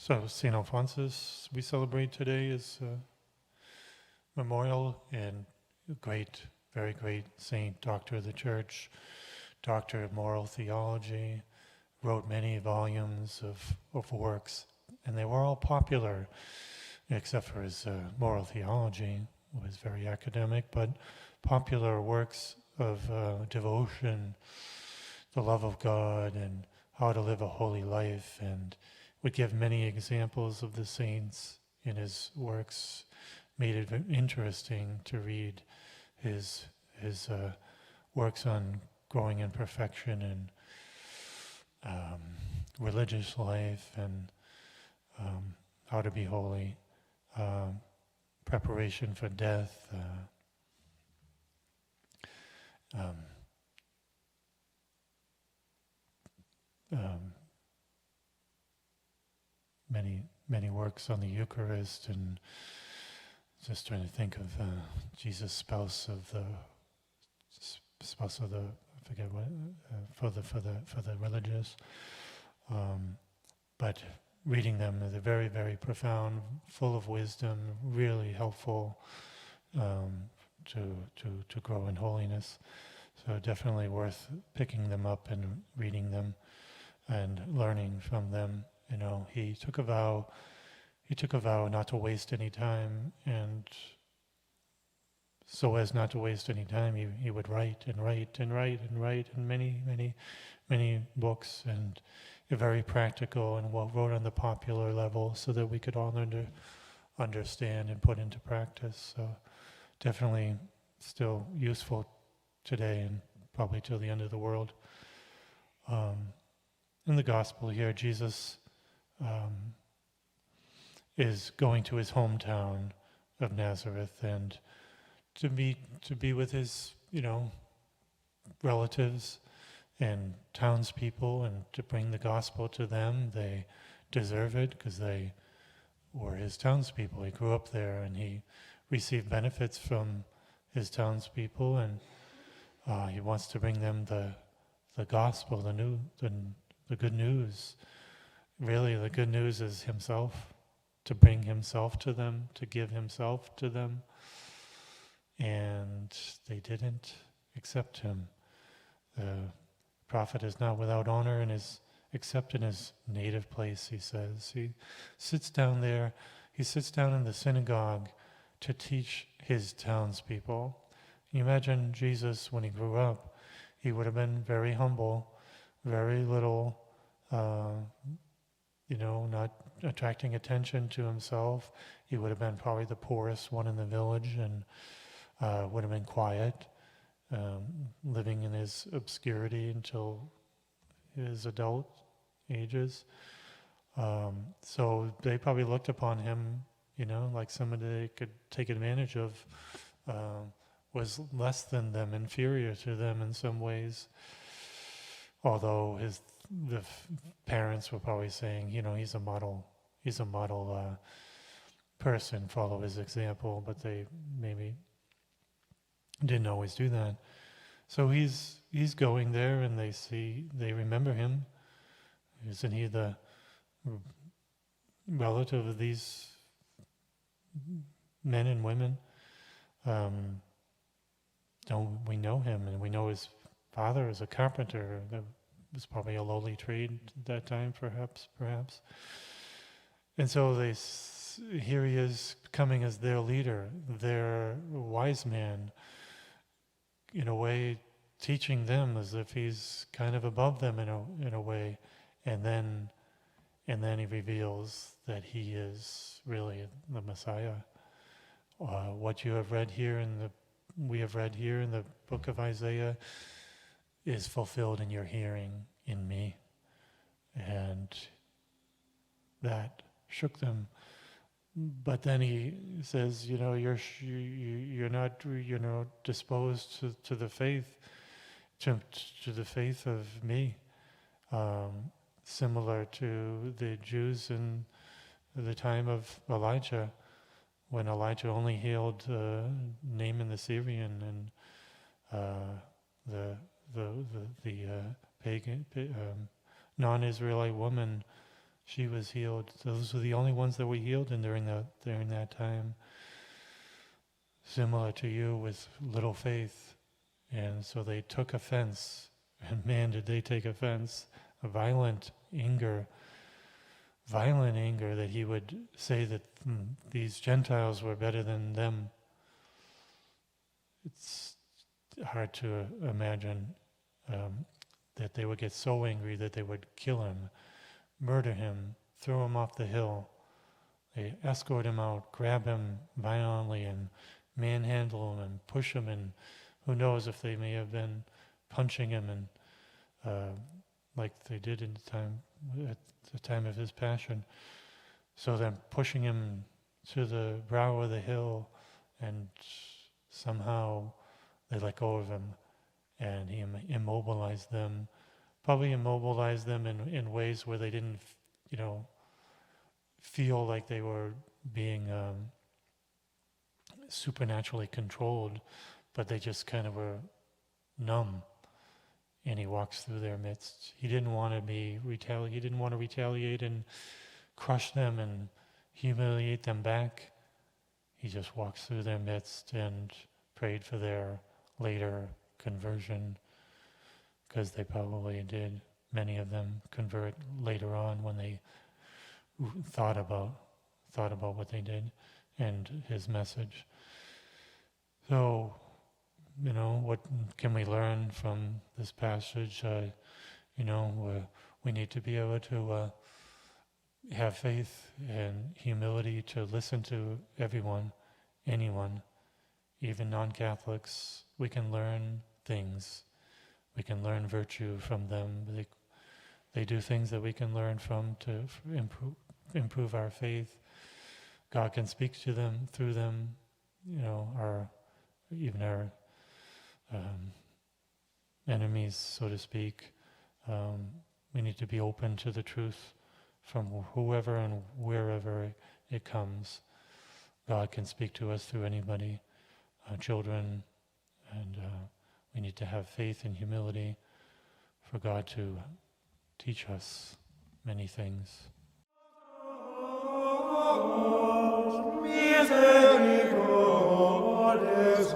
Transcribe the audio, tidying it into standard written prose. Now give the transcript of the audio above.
So St Alphonsus we celebrate today is memorial, and great, very great saint, doctor of the church, doctor of moral theology, wrote many volumes of works, and they were all popular, except for his moral theology. It was very academic, but popular works of devotion, the love of God, and how to live a holy life, and would give many examples of the saints in his works, made it interesting to read his works on growing in perfection and religious life, and how to be holy, preparation for death, many works on the Eucharist, and just trying to think of Jesus, spouse of the I forget what for the religious, but reading them, they're very, very profound, full of wisdom, really helpful to grow in holiness. So definitely worth picking them up and reading them and learning from them. You know, he took a vow not to waste any time, and so as not to waste any time, he would write many books, and very practical, and wrote on the popular level so that we could all learn to understand and put into practice. So definitely still useful today, and probably till the end of the world. In the gospel here, Jesus is going to his hometown of Nazareth, and to be with his, relatives and townspeople, and to bring the gospel to them. They deserve it because they were his townspeople. He grew up there, and he received benefits from his townspeople, and he wants to bring them the gospel, the good news. Really, the good news is himself, to bring himself to them, to give himself to them. And they didn't accept him. The prophet is not without honor except in his native place, he says. He sits down there, he sits down in the synagogue to teach his townspeople. Can you imagine Jesus when he grew up? He would have been very humble, very little, not attracting attention to himself. He would have been probably the poorest one in the village, and would have been quiet, living in his obscurity until his adult ages. So they probably looked upon him, like somebody they could take advantage of, was less than them, inferior to them in some ways. Although the parents were probably saying, he's a model person, follow his example, but they maybe didn't always do that. So he's going there, and they remember him. Isn't he the relative of these men and women? Don't we know him, and we know his father is a carpenter. That was probably a lowly trade at that time, perhaps. And so here he is coming as their leader, their wise man, in a way teaching them as if he's kind of above them in a way, and then he reveals that he is really the Messiah. What you have read here we have read here in the book of Isaiah is fulfilled in your hearing in me, and that shook them. But then he says, you're not, disposed to the faith, to the faith of me, similar to the Jews in the time of Elijah, when Elijah only healed Naaman the Syrian, and the pagan non-Israelite woman, She was healed. Those were the only ones that were healed, and during that time, similar to you, with little faith. And so they took offense, and man, did they take offense. A violent anger that he would say that these Gentiles were better than them. It's hard to imagine that they would get so angry that they would kill him, murder him, throw him off the hill. They escort him out, grab him violently and manhandle him and push him, and who knows if they may have been punching him and like they did at the time of his passion. So then pushing him to the brow of the hill, and somehow they let go of him, and he immobilized them. Probably immobilized them in ways where they didn't, feel like they were being supernaturally controlled, but they just kind of were numb. And he walks through their midst. He didn't want to He didn't want to retaliate and crush them and humiliate them back. He just walks through their midst and prayed for their later conversion, because they probably did. Many of them convert later on when they thought about what they did and his message. So, what can we learn from this passage? We need to be able to have faith and humility to listen to everyone, anyone, even non-Catholics. We can learn things. We can learn virtue from them. They do things that we can learn from to improve our faith. God can speak to them, through them, our enemies, so to speak. We need to be open to the truth from whoever and wherever it comes. God can speak to us through anybody, children, and we need to have faith and humility for God to teach us many things. Misericordes